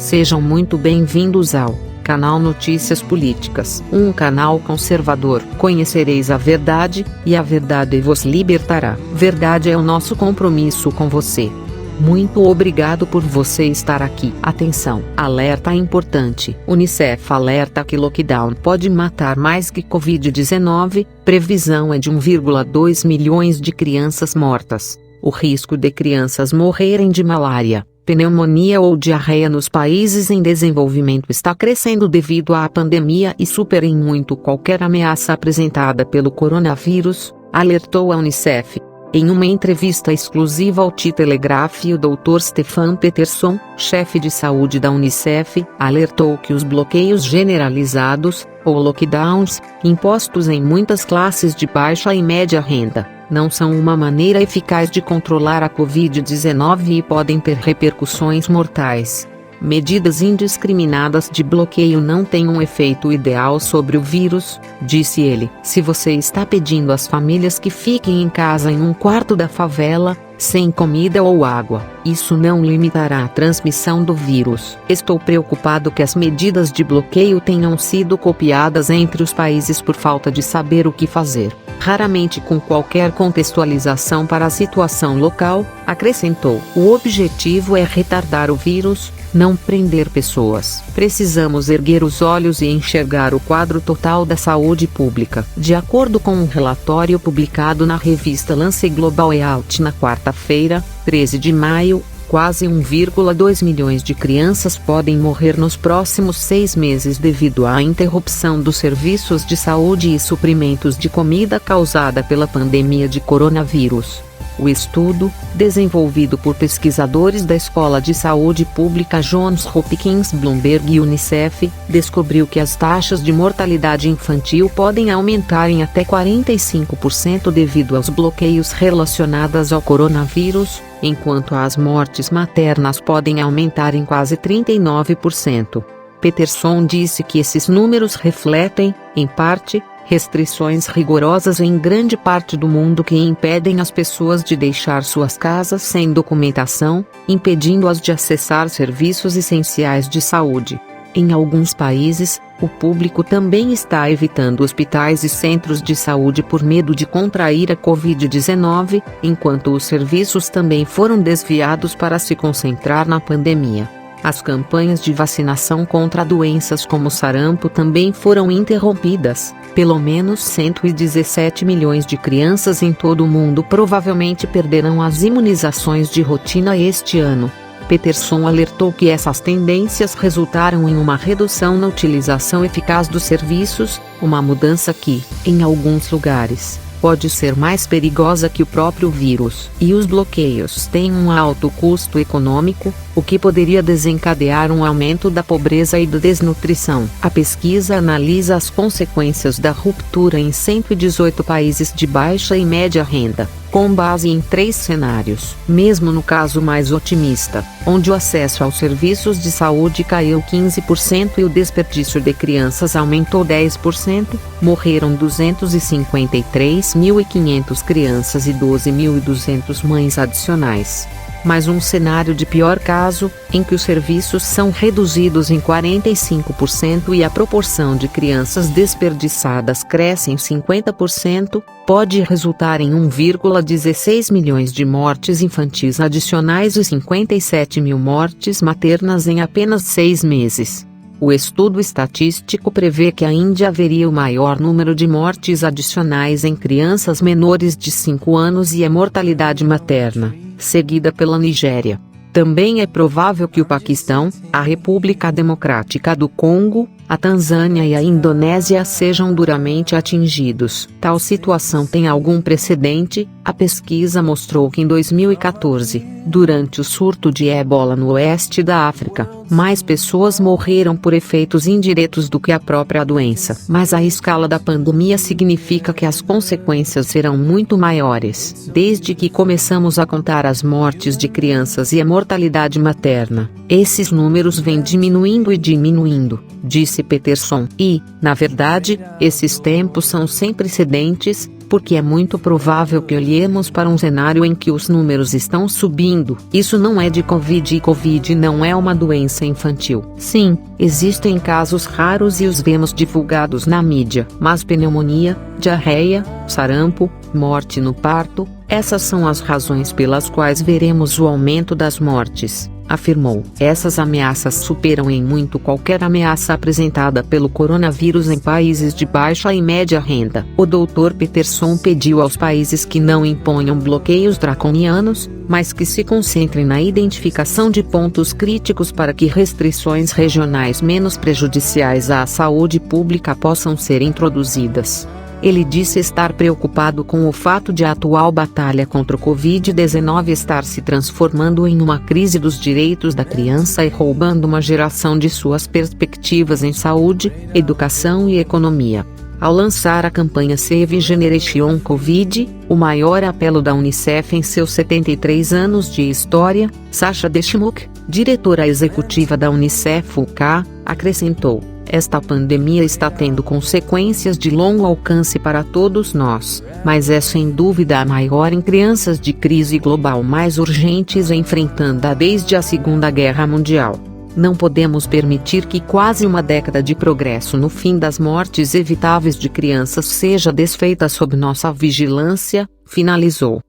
Sejam muito bem-vindos ao canal Notícias Políticas, um canal conservador. Conhecereis a verdade, e a verdade vos libertará. Verdade é o nosso compromisso com você. Muito obrigado por você estar aqui. Atenção, alerta importante. Unicef alerta que lockdown pode matar mais que Covid-19, previsão é de 1,2 milhões de crianças mortas. O risco de crianças morrerem de malária, pneumonia ou diarreia nos países em desenvolvimento está crescendo devido à pandemia e supera em muito qualquer ameaça apresentada pelo coronavírus, alertou a Unicef. Em uma entrevista exclusiva ao T-Telegraph, o Dr. Stefan Peterson, chefe de saúde da Unicef, alertou que os bloqueios generalizados, ou lockdowns, impostos em muitas classes de baixa e média renda, não são uma maneira eficaz de controlar a Covid-19 e podem ter repercussões mortais. Medidas indiscriminadas de bloqueio não têm um efeito ideal sobre o vírus, disse ele. Se você está pedindo às famílias que fiquem em casa em um quarto da favela, sem comida ou água, isso não limitará a transmissão do vírus. Estou preocupado que as medidas de bloqueio tenham sido copiadas entre os países por falta de saber o que fazer, raramente com qualquer contextualização para a situação local, acrescentou. O objetivo é retardar o vírus, não prender pessoas. Precisamos erguer os olhos e enxergar o quadro total da saúde pública. De acordo com um relatório publicado na revista Lance Global Health na quarta-feira, 13 de maio, quase 1,2 milhões de crianças podem morrer nos próximos 6 meses devido à interrupção dos serviços de saúde e suprimentos de comida causada pela pandemia de coronavírus. O estudo, desenvolvido por pesquisadores da Escola de Saúde Pública Johns Hopkins Bloomberg e Unicef, descobriu que as taxas de mortalidade infantil podem aumentar em até 45% devido aos bloqueios relacionados ao coronavírus, enquanto as mortes maternas podem aumentar em quase 39%. Peterson disse que esses números refletem, em parte, restrições rigorosas em grande parte do mundo que impedem as pessoas de deixar suas casas sem documentação, impedindo-as de acessar serviços essenciais de saúde. Em alguns países, o público também está evitando hospitais e centros de saúde por medo de contrair a Covid-19, enquanto os serviços também foram desviados para se concentrar na pandemia. As campanhas de vacinação contra doenças como sarampo também foram interrompidas. Pelo menos 117 milhões de crianças em todo o mundo provavelmente perderão as imunizações de rotina este ano. Peterson alertou que essas tendências resultaram em uma redução na utilização eficaz dos serviços, uma mudança que, em alguns lugares, pode ser mais perigosa que o próprio vírus. E os bloqueios têm um alto custo econômico, o que poderia desencadear um aumento da pobreza e da desnutrição. A pesquisa analisa as consequências da ruptura em 118 países de baixa e média renda, com base em 3 cenários. Mesmo no caso mais otimista, onde o acesso aos serviços de saúde caiu 15% e o desperdício de crianças aumentou 10%, morreram 253.500 crianças e 12.200 mães adicionais. Mas um cenário de pior caso, em que os serviços são reduzidos em 45% e a proporção de crianças desperdiçadas cresce em 50%, pode resultar em 1,16 milhões de mortes infantis adicionais e 57 mil mortes maternas em apenas 6 meses. O estudo estatístico prevê que ainda haveria o maior número de mortes adicionais em crianças menores de 5 anos e a mortalidade materna, seguida pela Nigéria. Também é provável que o Paquistão, a República Democrática do Congo, a Tanzânia e a Indonésia sejam duramente atingidos. Tal situação tem algum precedente? A pesquisa mostrou que em 2014, durante o surto de ébola no oeste da África, mais pessoas morreram por efeitos indiretos do que a própria doença. Mas a escala da pandemia significa que as consequências serão muito maiores. Desde que começamos a contar as mortes de crianças e a mortalidade materna, esses números vêm diminuindo e diminuindo, disse Peterson. E, na verdade, esses tempos são sem precedentes, porque é muito provável que olhemos para um cenário em que os números estão subindo. Isso não é de Covid e Covid não é uma doença infantil. Sim, existem casos raros e os vemos divulgados na mídia, mas pneumonia, diarreia, sarampo, morte no parto, essas são as razões pelas quais veremos o aumento das mortes, afirmou. Essas ameaças superam em muito qualquer ameaça apresentada pelo coronavírus em países de baixa e média renda. O Dr. Peterson pediu aos países que não imponham bloqueios draconianos, mas que se concentrem na identificação de pontos críticos para que restrições regionais menos prejudiciais à saúde pública possam ser introduzidas. Ele disse estar preocupado com o fato de a atual batalha contra o Covid-19 estar se transformando em uma crise dos direitos da criança e roubando uma geração de suas perspectivas em saúde, educação e economia. Ao lançar a campanha Save Generation Covid, o maior apelo da Unicef em seus 73 anos de história, Sasha Deshmukh, diretora executiva da Unicef UK, acrescentou: esta pandemia está tendo consequências de longo alcance para todos nós, mas é sem dúvida a maior em crianças de crise global mais urgentes enfrentada desde a Segunda Guerra Mundial. Não podemos permitir que quase uma década de progresso no fim das mortes evitáveis de crianças seja desfeita sob nossa vigilância, finalizou.